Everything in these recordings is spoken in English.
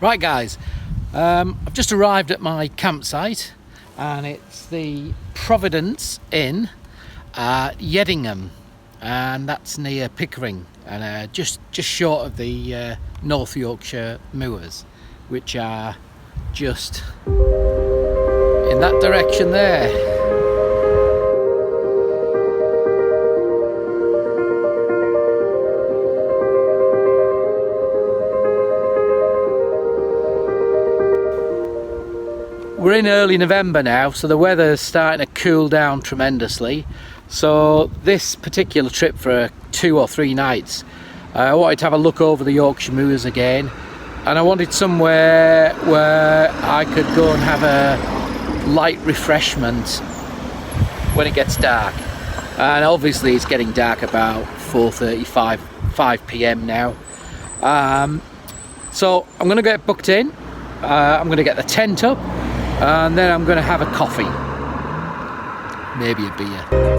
Right guys, I've just arrived at my campsite and it's the Providence Inn at Yedingham, and that's near Pickering and just short of the North Yorkshire Moors, which are just in that direction there. We're in early November now, so the weather's starting to cool down tremendously. So this particular trip for 2 or 3 nights, I wanted to have a look over the Yorkshire Moors again, and I wanted somewhere where I could go and have a light refreshment when it gets dark. And obviously it's getting dark about 4:35, 5 p.m. now. So I'm going to get booked in, I'm going to get the tent up, and then I'm going to have a coffee, maybe a beer.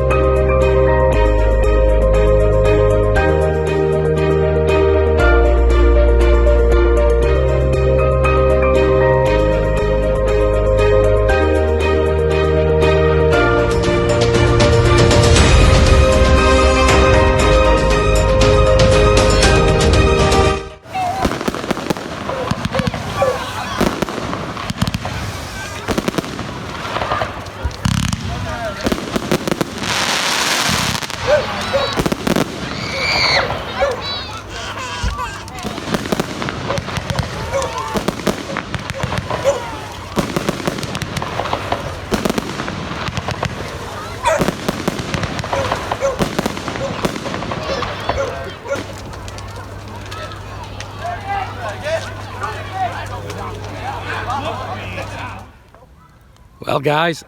Well guys,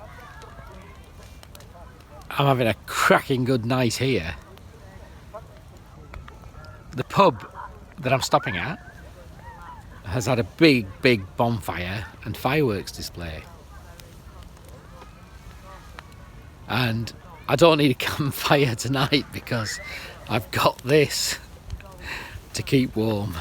I'm having a cracking good night here. The pub that I'm stopping at has had a big bonfire and fireworks display. And I don't need a campfire tonight because I've got this to keep warm.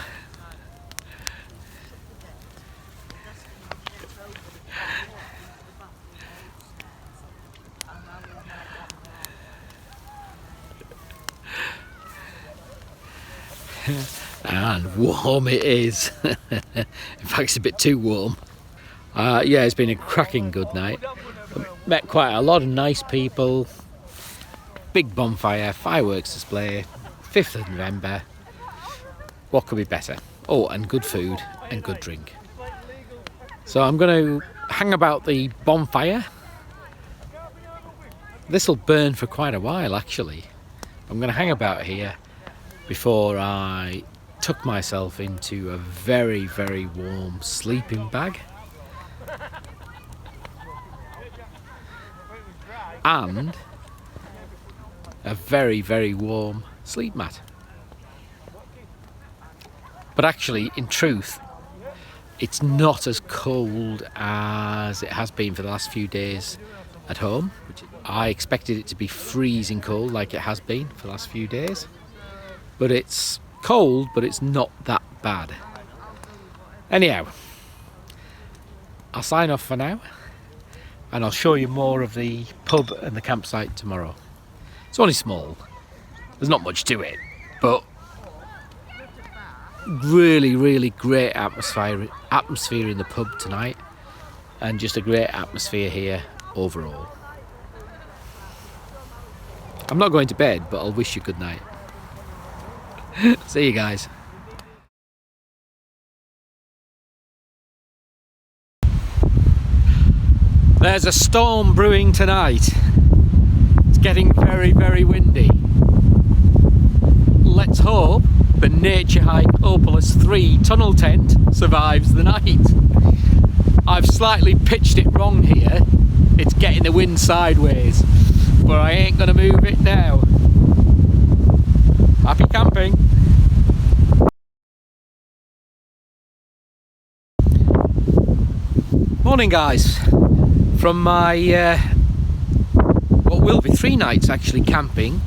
And warm it is. In fact, it's a bit too warm. Yeah, it's been a cracking good night. Met quite a lot of nice people. Big bonfire, fireworks display, 5th of November. What could be better? Oh, and good food and good drink. So I'm going to hang about the bonfire. This will burn for quite a while actually. I'm going to hang about here before I tuck myself into a very warm sleeping bag and a very warm sleep mat. But actually, in truth, it's not as cold as it has been for the last few days at home. I expected it to be freezing cold like it has been for the last few days. But it's cold, but it's not that bad. Anyhow, I'll sign off for now, and I'll show you more of the pub and the campsite tomorrow. It's only small, there's not much to it, but really great atmosphere in the pub tonight, and just a great atmosphere here overall. I'm not going to bed, but I'll wish you good night. See you guys. There's a storm brewing tonight. It's getting very windy. Let's hope the Nature Hike Opalus 3 tunnel tent survives the night. I've slightly pitched it wrong here. It's getting the wind sideways, but I ain't gonna move it now. Happy camping! Morning guys, from my what will be 3 nights actually camping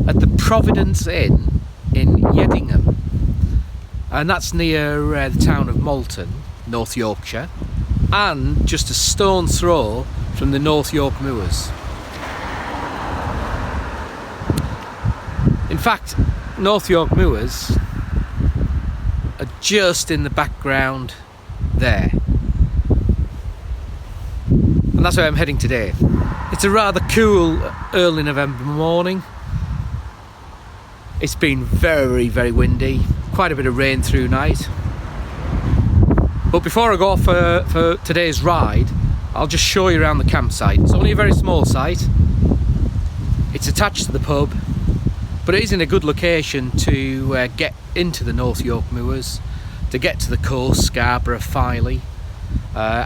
at the Providence Inn in Yedingham. and that's near the town of Malton, North Yorkshire, and just a stone's throw from the North Yorkshire Moors. In fact, North Yorkshire Moors are just in the background there, and that's where I'm heading today. It's a rather cool early November morning. It's been very, very windy, quite a bit of rain through night. But before I go off for today's ride, I'll just show you around the campsite. It's only a very small site. It's attached to the pub, but it is in a good location to get into the North Yorkshire Moors, to get to the coast, Scarborough, Filey,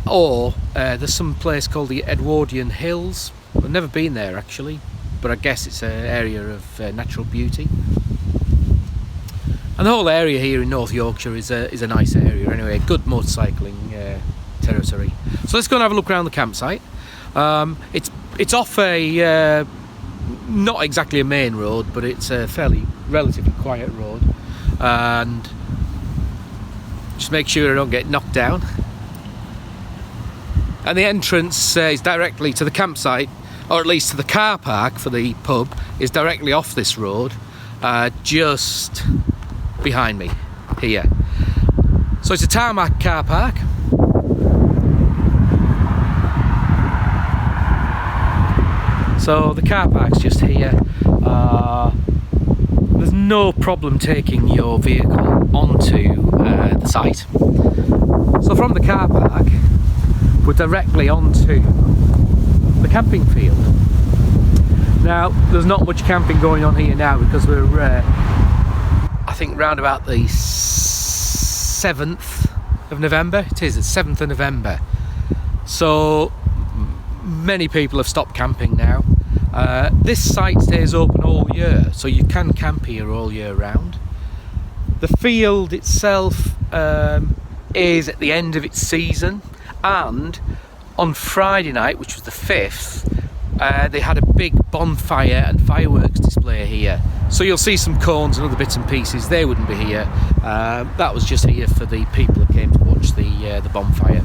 or there's some place called the Edwardian Hills. I've never been there actually, but I guess it's an area of natural beauty. And the whole area here in North Yorkshire is a nice area anyway, good motorcycling territory. So let's go and have a look around the campsite. It's off a not exactly a main road, but it's a relatively quiet road, and just make sure I don't get knocked down. And the entrance is directly to the campsite, or at least to the car park for the pub, is directly off this road, just behind me here. So it's a tarmac car park. So the car park's just here. There's no problem taking your vehicle onto the site. So from the car park, we're directly onto the camping field. Now, there's not much camping going on here now because we're, I think, round about the 7th of November. It is, it's 7th of November. So many people have stopped camping now. This site stays open all year, so you can camp here all year round. The field itself is at the end of its season, and on Friday night, which was the 5th, they had a big bonfire and fireworks display here. So you'll see some cones and other bits and pieces. They wouldn't be here. That was just here for the people who came to watch the bonfire.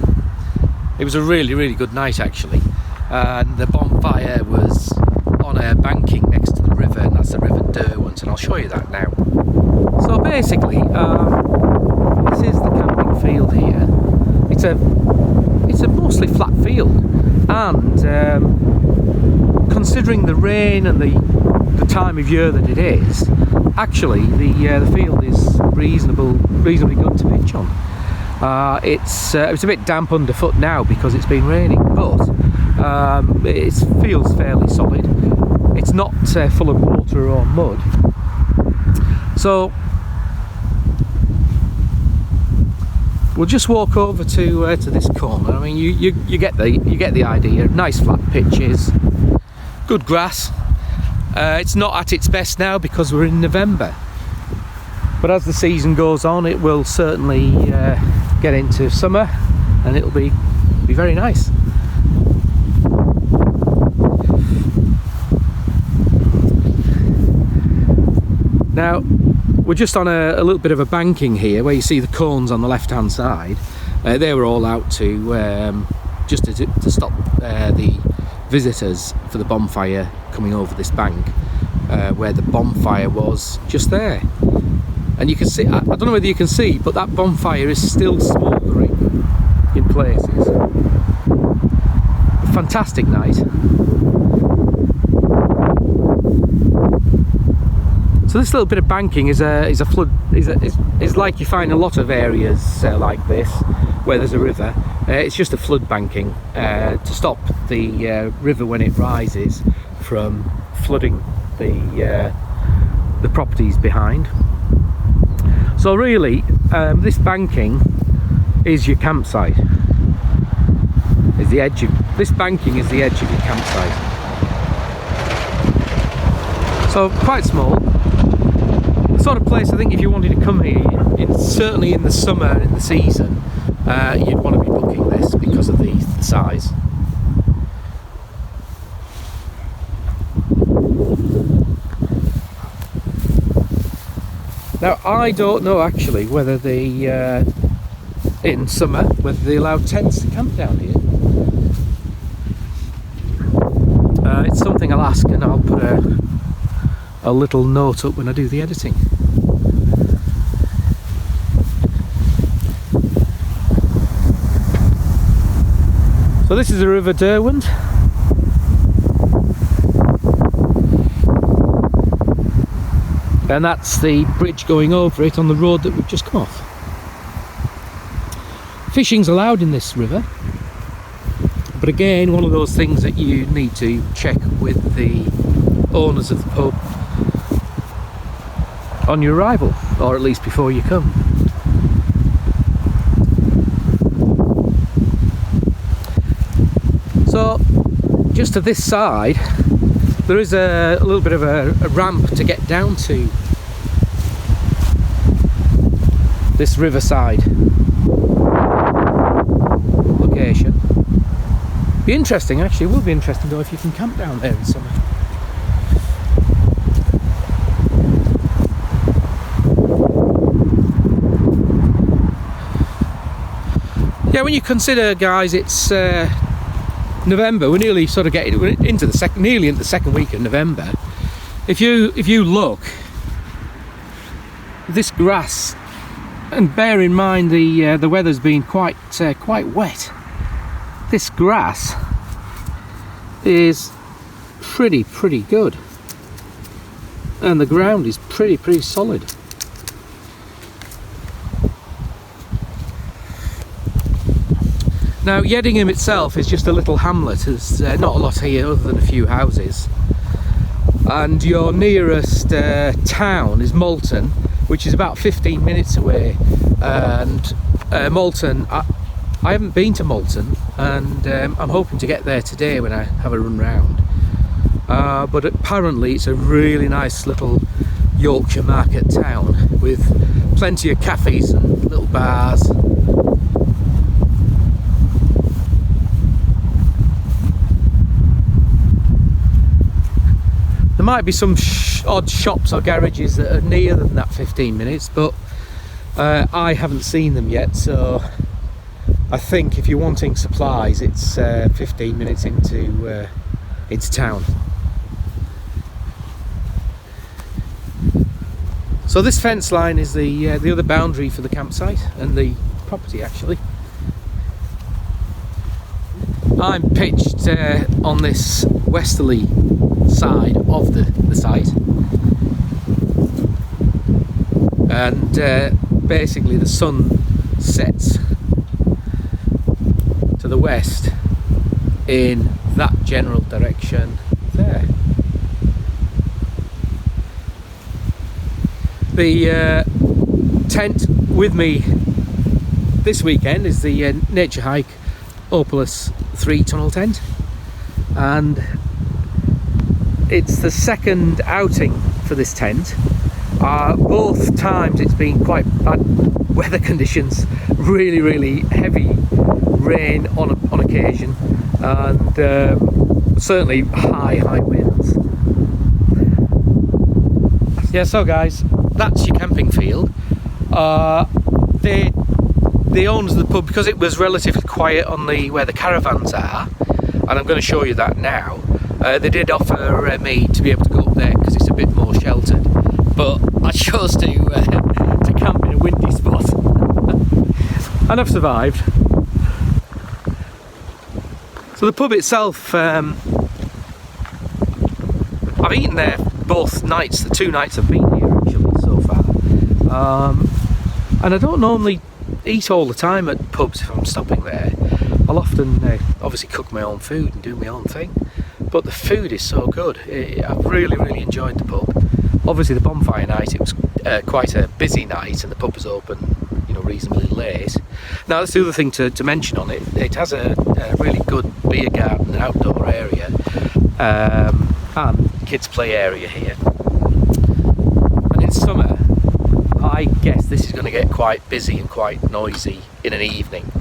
It was a really, really good night actually. And the bonfire was on a banking next to the river, and that's the River Derwent, and I'll show you that now. So basically, this is the camping field here. It's a mostly flat field, and considering the rain and the time of year that it is, actually the field is reasonably good to pitch on. It's a bit damp underfoot now because it's been raining, but it feels fairly solid. It's not full of water or mud. So we'll just walk over to this corner. I mean, you get the idea. Nice flat pitches, good grass. It's not at its best now because we're in November, but as the season goes on, it will certainly get into summer, and it'll be very nice. Now, we're just on a little bit of a banking here where you see the cones on the left hand side. They were all out to just to stop the visitors for the bonfire coming over this bank, where the bonfire was just there. And you can see, I don't know whether you can see, but that bonfire is still smouldering in places. A fantastic night. So this little bit of banking is like you find a lot of areas like this where there's a river. It's just a flood banking to stop the river when it rises from flooding the properties behind. So really, this banking is your campsite. This banking is the edge of your campsite. So quite small. The sort of place I think if you wanted to come here, certainly in the summer, in the season, you'd want to be booking this because of the size. Now I don't know actually whether they in summer whether they allow tents to camp down here. It's something I'll ask, and I'll put a little note up when I do the editing. So this is the River Derwent. And that's the bridge going over it on the road that we've just come off. Fishing's allowed in this river, but again, one of those things that you need to check with the owners of the pub on your arrival, or at least before you come. So just to this side there is a little bit of a ramp to get down to this riverside location. Be interesting actually, it will be interesting though if you can camp down there in summer. Yeah, when you consider, guys, it's November, we're nearly sort of getting into nearly into the second week of November. If you look, this grass, and bear in mind the weather's been quite wet. This grass is pretty good, and the ground is pretty solid. Now Yedingham itself is just a little hamlet. There's not a lot here other than a few houses, and your nearest town is Malton, which is about 15 minutes away. And Malton, I haven't been to Malton, and I'm hoping to get there today when I have a run round. But apparently it's a really nice little Yorkshire market town with plenty of cafes and little bars. There might be some odd shops or garages that are nearer than that 15 minutes, but I haven't seen them yet, so I think if you're wanting supplies, it's 15 minutes into town. So this fence line is the other boundary for the campsite and the property actually. I'm pitched on this westerly side of the site, and basically the sun sets to the west in that general direction there. The tent with me this weekend is the Nature Hike Opalus 3 tunnel tent, and it's the second outing for this tent. Both times it's been quite bad weather conditions, really heavy rain on occasion, and certainly high winds. Yeah, so guys, that's your camping field. The owners of the pub, because it was relatively quiet on where the caravans are, and I'm going to show you that now, they did offer me to be able to go up there because it's a bit more sheltered, but I chose to camp in a windy spot and I've survived. So the pub itself, I've eaten there both nights, the 2 nights I've been here actually so far, and I don't normally eat all the time at pubs if I'm stopping there. I'll often obviously cook my own food and do my own thing, but the food is so good. I've really enjoyed the pub. Obviously the Bonfire night, it was quite a busy night, and the pub was open, you know, reasonably late. Now that's the other thing to mention on it. It has a really good beer garden and outdoor area, and kids play area here. And in summer, I guess this is going to get quite busy and quite noisy in an evening.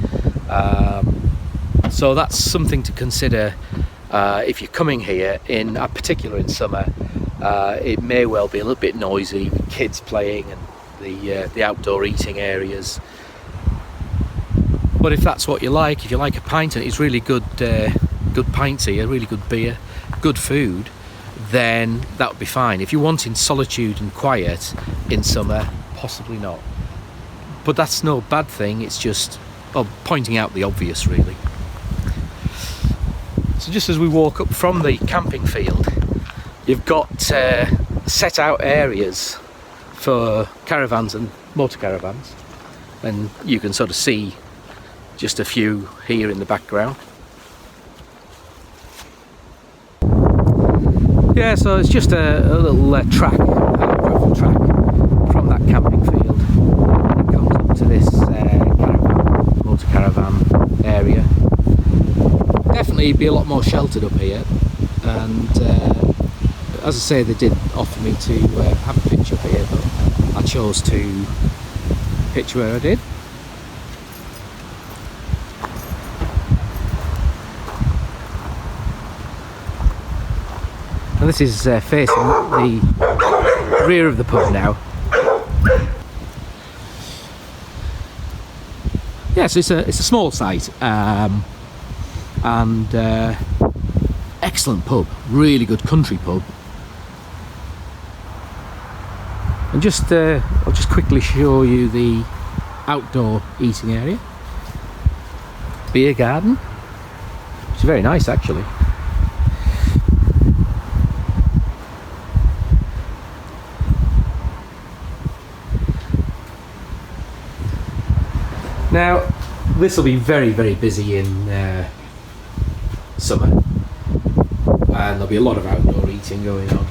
So that's something to consider if you're coming here, in particular in summer. It may well be a little bit noisy with kids playing and the outdoor eating areas. But if that's what you like, if you like a pint and it's really good pints here, really good beer, good food, then that would be fine. If you're wanting solitude and quiet in summer, possibly not. But that's no bad thing, it's just pointing out the obvious, really. So just as we walk up from the camping field, you've got set out areas for caravans and motor caravans, and you can sort of see just a few here in the background. Yeah, so it's just a little track, gravel track from that camping field. It comes up to this motor caravan area. Definitely be a lot more sheltered up here, and as I say, they did offer me to have a pitch up here, but I chose to pitch where I did. And this is facing the rear of the pub now. Yeah, so it's a small site, and excellent pub, really good country pub. And I'll just quickly show you the outdoor eating area, beer garden, which is very nice actually. Now, this will be very, very busy in summer, and there'll be a lot of outdoor eating going on.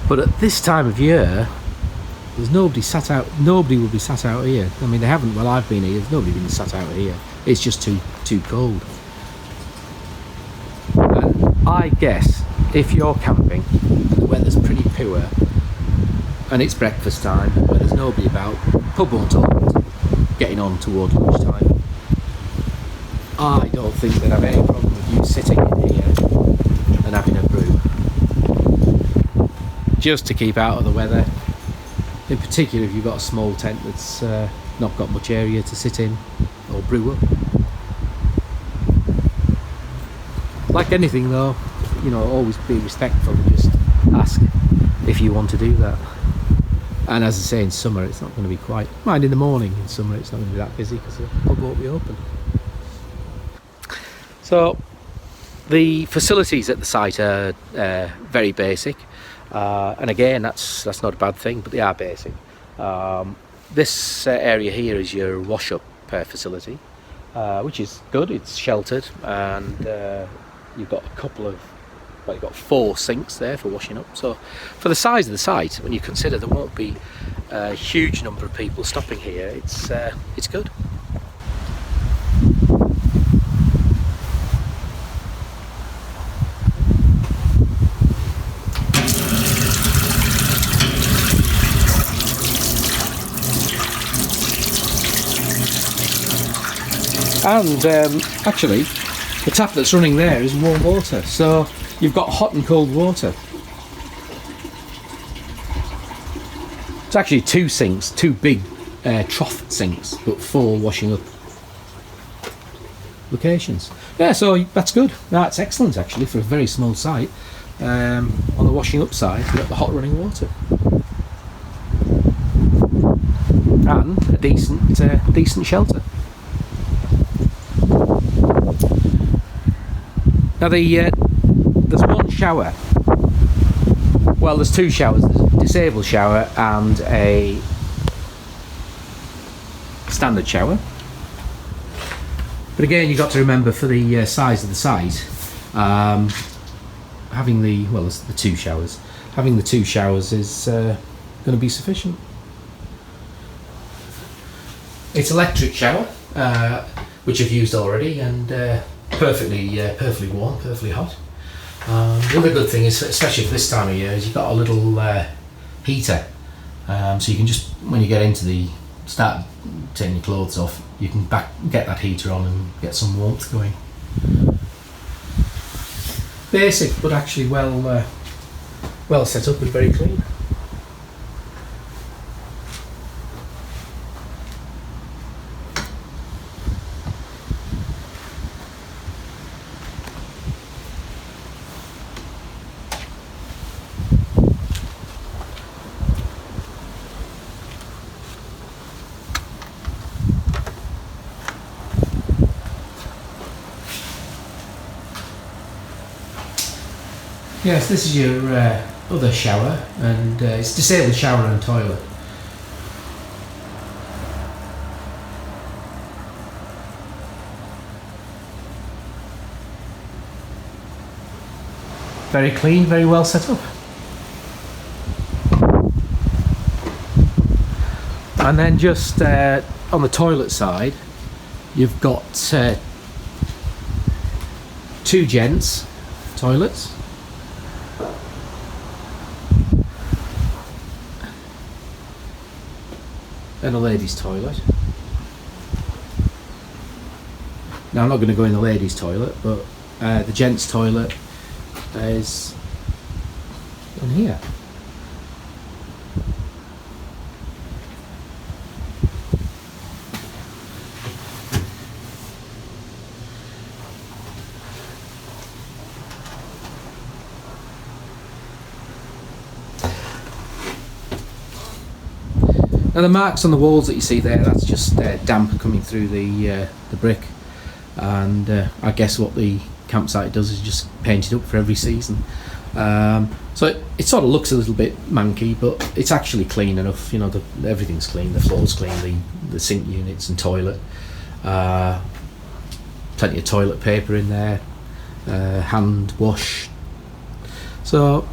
But at this time of year, there's nobody sat out. Nobody will be sat out here. I mean, they haven't. While I've been here, there's nobody been sat out here. It's just too cold. And I guess if you're camping and the weather's pretty poor, and it's breakfast time, where there's nobody about, pub won't open, getting on toward lunchtime, I don't think they'd have any problem with you sitting in here and having a brew. Just to keep out of the weather, in particular if you've got a small tent that's not got much area to sit in or brew up. Like anything though, you know, always be respectful and just ask if you want to do that. And as I say, in summer it's not going to be quite, mind in the morning, in summer it's not going to be that busy because the pub won't be open. So the facilities at the site are very basic, and again that's not a bad thing, but they are basic. This area here is your wash up facility, which is good. It's sheltered, and you've got a couple of, well, you've got 4 sinks there for washing up. So for the size of the site, when you consider there won't be a huge number of people stopping here, it's good. And actually, the tap that's running there is warm water, so you've got hot and cold water. It's actually 2 sinks, 2 big trough sinks, but 4 washing up locations. Yeah, so that's good. That's excellent actually for a very small site. On the washing up side, you've got the hot running water. And a decent shelter. Now there's one shower. Well, there's 2 showers. There's a disabled shower and a standard shower. But again, you've got to remember for the size of the site, having there's the 2 showers. Having the 2 showers is going to be sufficient. It's electric shower, which I've used already, and perfectly warm, perfectly hot. The other good thing is, especially for this time of year, is you've got a little heater, so you can just, when you get into start taking your clothes off, you can get that heater on and get some warmth going. well set up and very clean. Yes, this is your other shower, and it's disabled shower and toilet. Very clean, very well set up. And then just on the toilet side, you've got two gents toilets. And a ladies' toilet. Now I'm not going to go in the ladies' toilet, but the gents' toilet is in here. Now the marks on the walls that you see there, that's just damp coming through the brick, and I guess what the campsite does is just paint it up for every season. So it sort of looks a little bit manky, but it's actually clean enough. You know, everything's clean. The floor's clean, the sink units and toilet. Plenty of toilet paper in there, hand wash. So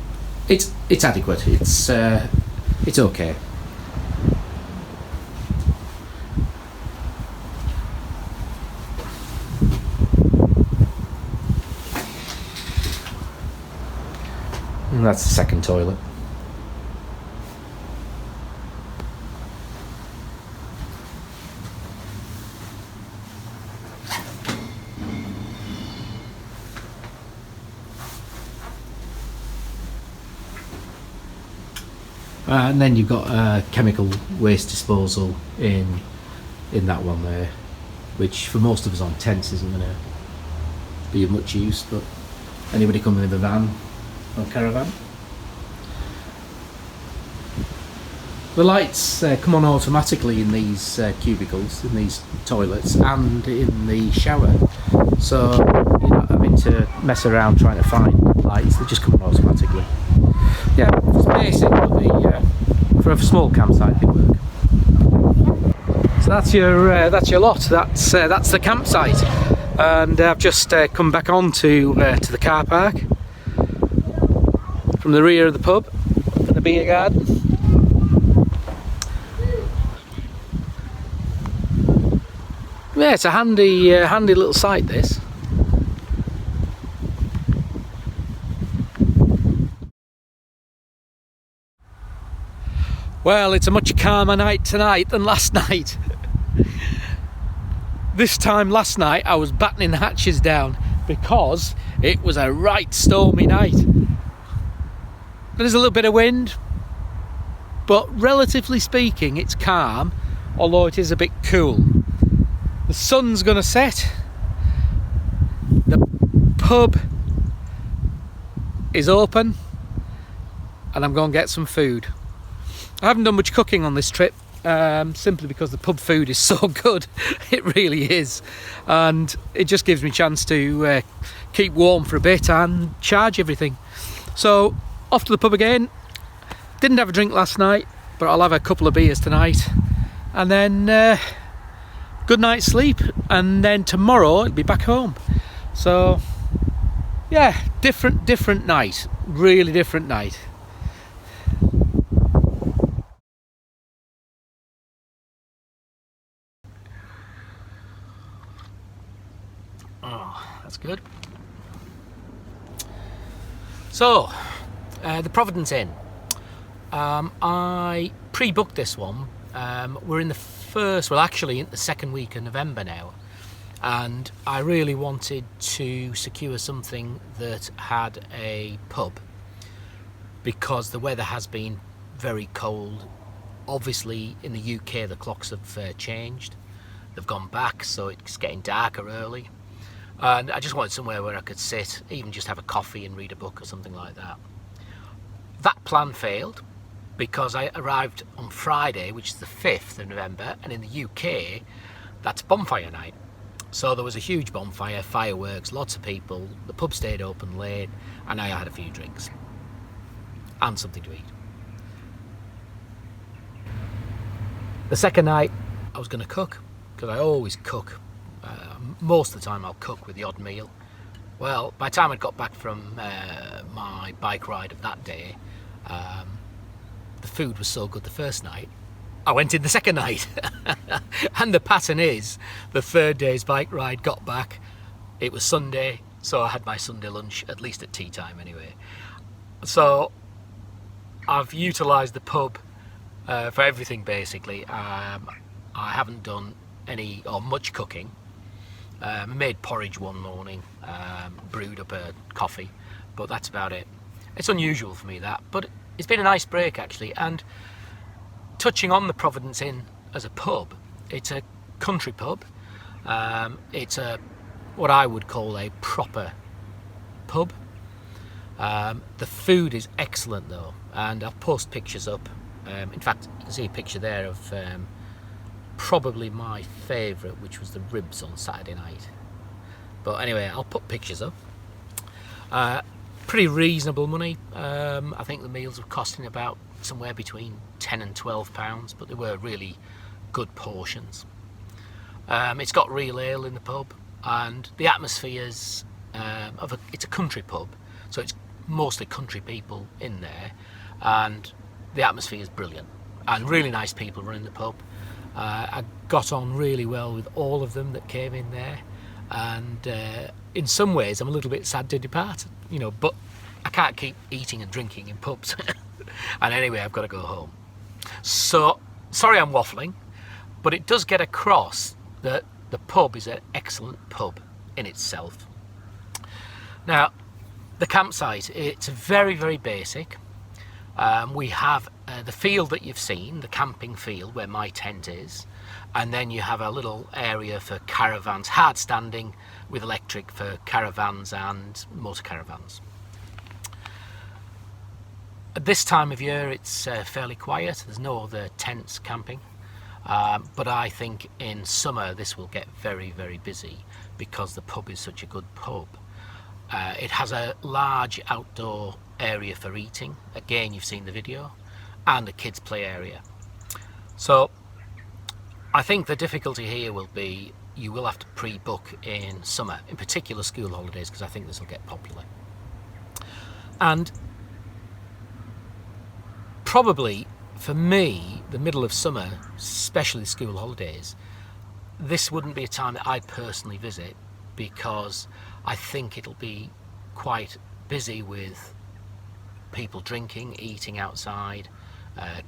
it's adequate. It's okay. And that's the second toilet. And then you've got chemical waste disposal in that one there, which for most of us on tents isn't going to be of much use, but anybody coming with a van or caravan. The lights come on automatically in these cubicles, in these toilets, and in the shower, so you're not having to mess around trying to find lights. They just come on automatically. Yeah, it's basic, but for a small campsite they work. So that's your lot. That's the campsite, and I've just come back on to the car park from the rear of the pub and the beer garden. Yeah, it's a handy little site, this. Well, it's a much calmer night tonight than last night. This time last night I was battening the hatches down because it was a right stormy night. There's a little bit of wind, but relatively speaking it's calm, although it is a bit cool. The sun's gonna set, the pub is open, and I'm going to get some food. I haven't done much cooking on this trip, simply because the pub food is so good. It really is, and it just gives me a chance to keep warm for a bit and charge everything. So off to the pub again. Didn't have a drink last night, but I'll have a couple of beers tonight, and then good night's sleep, and then tomorrow it'll be back home. So yeah, different night, really different night. Oh, that's good. So the Providence Inn, I pre-booked this one. We're in the in the second week of November now, and I really wanted to secure something that had a pub, because the weather has been very cold. Obviously in the UK the clocks have changed, they've gone back, so it's getting darker early, and I just wanted somewhere where I could sit, even just have a coffee and read a book or something like that. That plan failed because I arrived on Friday, which is the 5th of November, and in the UK that's Bonfire night. So there was a huge bonfire, fireworks, lots of people, the pub stayed open late, and I had a few drinks and something to eat. The second night I was going to cook, because I always cook. Most of the time I'll cook with the odd meal. Well, by the time I'd got back from my bike ride of that day, the food was so good the first night, I went in the second night. And the pattern is, the third day's bike ride, got back, it was Sunday, so I had my Sunday lunch, at least at tea time anyway. So I've utilised the pub for everything basically. I haven't done any or much cooking. I made porridge one morning, brewed up a coffee, but that's about it. It's unusual for me that, but it's been a nice break actually. And touching on the Providence Inn as a pub, it's a country pub. It's what I would call a proper pub. The food is excellent though, and I'll post pictures up. In fact, you can see a picture there of probably my favourite, which was the ribs on Saturday night. But anyway, I'll put pictures up. Pretty reasonable money. I think the meals were costing about somewhere between £10 and £12, but they were really good portions. It's got real ale in the pub, and the atmosphere's it's a country pub, so it's mostly country people in there, and the atmosphere is brilliant, and really nice people running the pub. I got on really well with all of them that came in there, and in some ways I'm a little bit sad to depart, but I can't keep eating and drinking in pubs. And anyway, I've got to go home. So, sorry I'm waffling, but it does get across that the pub is an excellent pub in itself. Now, the campsite, it's very, very basic. We have the field that you've seen, the camping field where my tent is, and then you have a little area for caravans, hard standing with electric for caravans and motor caravans. At this time of year it's fairly quiet, there's no other tents camping, but I think in summer this will get very, very busy because the pub is such a good pub. It has a large outdoor area for eating, again you've seen the video, and a kids play area. So I think the difficulty here will be you will have to pre-book in summer, in particular school holidays, because I think this will get popular. And probably for me, the middle of summer, especially school holidays, this wouldn't be a time that I'd personally visit, because I think it'll be quite busy with people drinking, eating outside,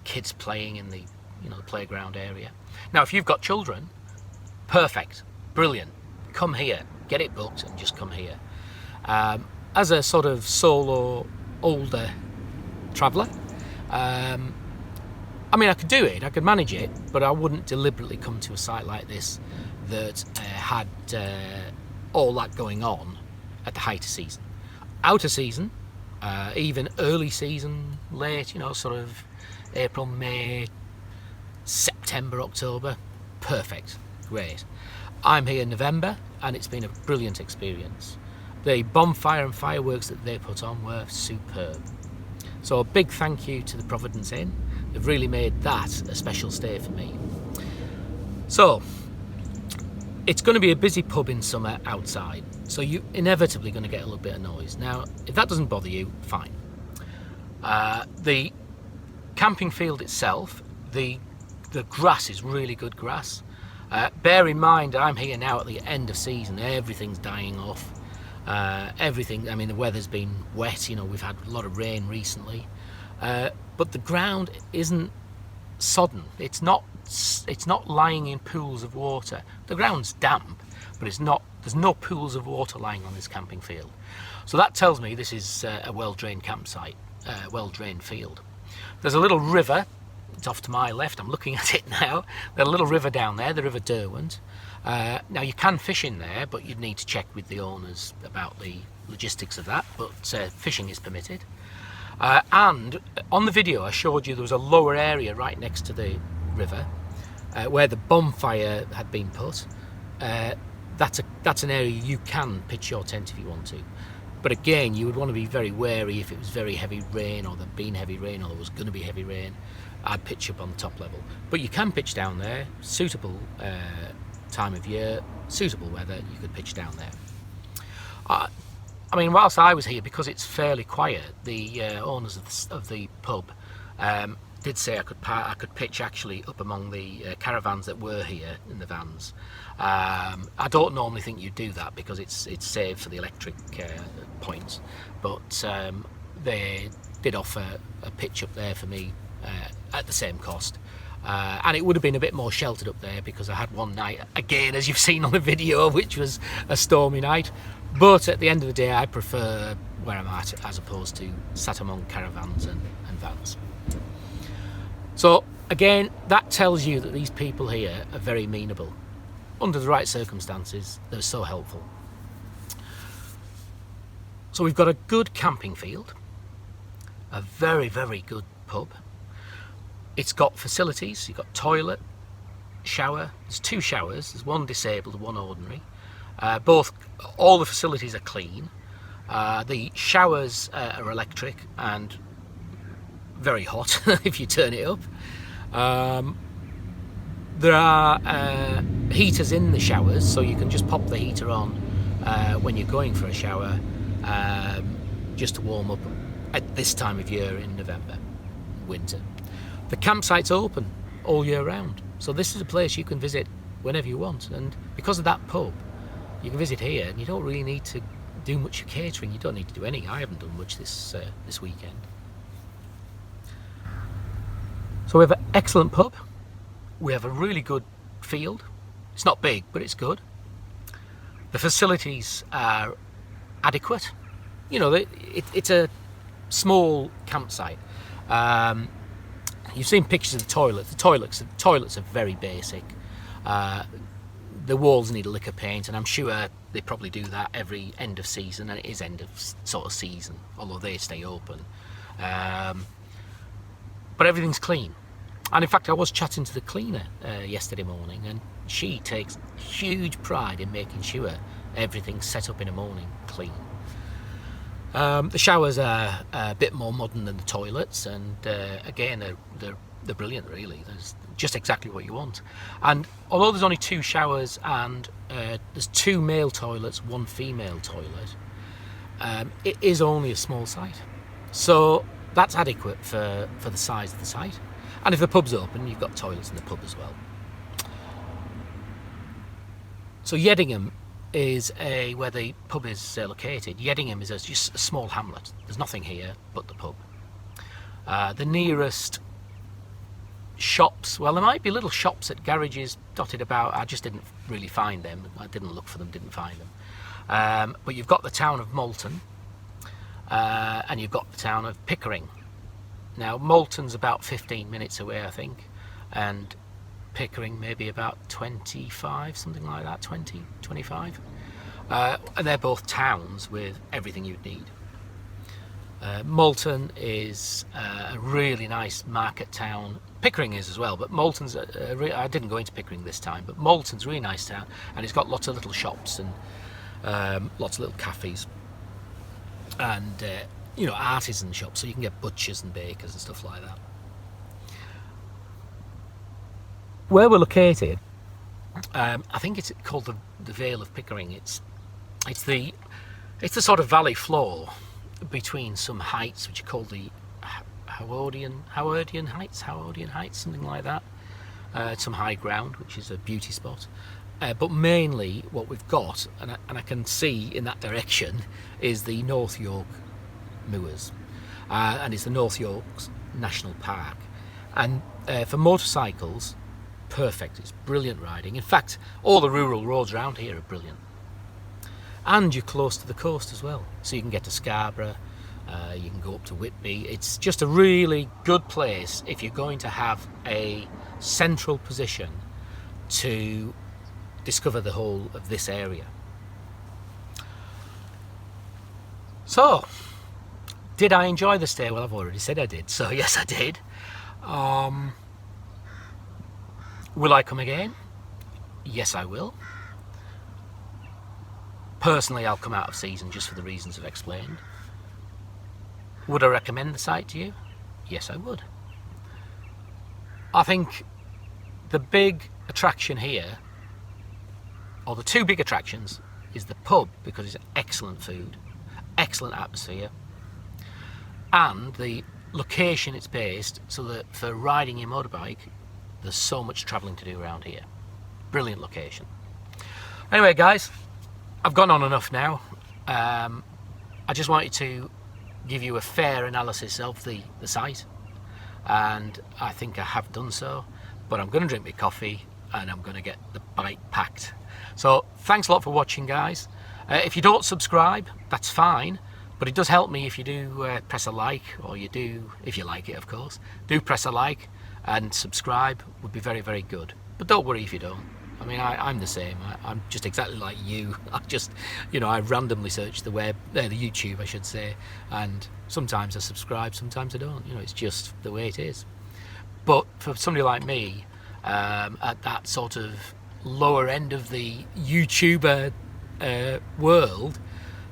kids playing in the playground area. Now if you've got children, perfect, brilliant, come here, get it booked and just come here. As a sort of solo older traveller, I mean I could do it, I could manage it, but I wouldn't deliberately come to a site like this that had all that going on at the height of season. Out of season, even early season, late, sort of April, May, September, October, perfect, great. I'm here in November and it's been a brilliant experience. The bonfire and fireworks that they put on were superb. So a big thank you to the Providence Inn. They've really made that a special stay for me. So it's going to be a busy pub in summer outside, so you're inevitably going to get a little bit of noise. Now if that doesn't bother you, fine. The camping field itself, the grass is really good grass. Bear in mind I'm here now at the end of season, everything's dying off. Everything, I mean the weather's been wet, we've had a lot of rain recently, but the ground isn't sodden, it's not lying in pools of water. The ground's damp, but there's no pools of water lying on this camping field. So that tells me this is a well-drained campsite. well-drained field. There's a little river, it's off to my left, I'm looking at it now. There's a little river down there, the River Derwent. Now you can fish in there, but you'd need to check with the owners about the logistics of that, but fishing is permitted. And on the video I showed you there was a lower area right next to the river where the bonfire had been put. That's an area you can pitch your tent if you want to. But again, you would want to be very wary if it was very heavy rain, or there'd been heavy rain, or there was going to be heavy rain. I'd pitch up on the top level. But you can pitch down there, suitable time of year, suitable weather, you could pitch down there. I mean, whilst I was here, because it's fairly quiet, the owners of the pub did say I could pitch actually up among the caravans that were here in the vans. I don't normally think you do that because it's saved for the electric points, but they did offer a pitch up there for me at the same cost. And it would have been a bit more sheltered up there because I had one night, again as you've seen on the video, which was a stormy night. But at the end of the day I prefer where I'm at as opposed to sat among caravans and vans. So again, that tells you that these people here are very amenable. Under the right circumstances, they're so helpful. So we've got a good camping field, a very, very good pub. It's got facilities, you've got toilet, shower, there's 2 showers, there's one disabled and one ordinary. All the facilities are clean. The showers are electric and very hot if you turn it up. There are heaters in the showers, so you can just pop the heater on when you're going for a shower, just to warm up at this time of year in November, winter. The campsite's open all year round, so this is a place you can visit whenever you want, and because of that pub you can visit here and you don't really need to do much catering. You don't need to do any. I haven't done much this weekend. So we have an excellent pub, we have a really good field. It's not big, but it's good. The facilities are adequate. You know, it's a small campsite. You've seen pictures of the toilet. The toilets are very basic. The walls need a lick of paint, and I'm sure they probably do that every end of season, and it is end of sort of season, although they stay open. But everything's clean. And in fact, I was chatting to the cleaner yesterday morning, and she takes huge pride in making sure everything's set up in the morning clean. The showers are a bit more modern than the toilets, and again, they're brilliant, really. There's just exactly what you want. And although there's only 2 showers and there's 2 male toilets, 1 female toilet, it is only a small site. So that's adequate for the size of the site. And if the pub's open, you've got toilets in the pub as well. So Yedingham is where the pub is located. Yedingham is just a small hamlet. There's nothing here but the pub. The nearest shops, well, there might be little shops at garages dotted about. I just didn't really find them. I didn't look for them, didn't find them. But you've got the town of Malton, and you've got the town of Pickering. Now, Malton's about 15 minutes away, I think, and Pickering maybe about 25, something like that, 20, 25. And they're both towns with everything you'd need. Malton is a really nice market town. Pickering is as well, but Malton's, I didn't go into Pickering this time, but Malton's a really nice town, and it's got lots of little shops and lots of little cafes. And you know, artisan shops, so you can get butchers and bakers and stuff like that. Where we're located, I think it's called the Vale of Pickering. It's the sort of valley floor between some heights which are called the Howardian Heights, something like that. Some high ground, which is a beauty spot. But mainly what we've got, and I can see in that direction, is the North Yorkshire Moors, and it's the North Yorkshire National Park. And for motorcycles, perfect. It's brilliant riding. In fact, all the rural roads around here are brilliant. And you're close to the coast as well, so you can get to Scarborough, You can go up to Whitby. It's just a really good place if you're going to have a central position to discover the whole of this area. So, did I enjoy the stay? Well, I've already said I did, so yes I did. Will I come again? Yes I will. Personally, I'll come out of season just for the reasons I've explained. Would I recommend the site to you? Yes I would. I think the big attraction here, or the two big attractions, is the pub, because it's excellent food, excellent atmosphere, and the location it's based, so that for riding your motorbike there's so much travelling to do around here. Brilliant location. Anyway guys, I've gone on enough now. I just wanted to give you a fair analysis of the site, and I think I have done so, but I'm going to drink my coffee and I'm going to get the bike packed. So thanks a lot for watching guys. If you don't subscribe, that's fine, but it does help me if you do press a like, or you do, if you like it of course, do press a like and subscribe would be very, very good. But don't worry if you don't. I mean, I'm the same. I'm just exactly like you. I just, you know, I randomly search the web, the YouTube I should say, and sometimes I subscribe, sometimes I don't. You know, it's just the way it is. But for somebody like me, at that sort of lower end of the YouTuber world,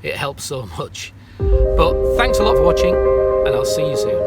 it helps so much. But thanks a lot for watching, and I'll see you soon.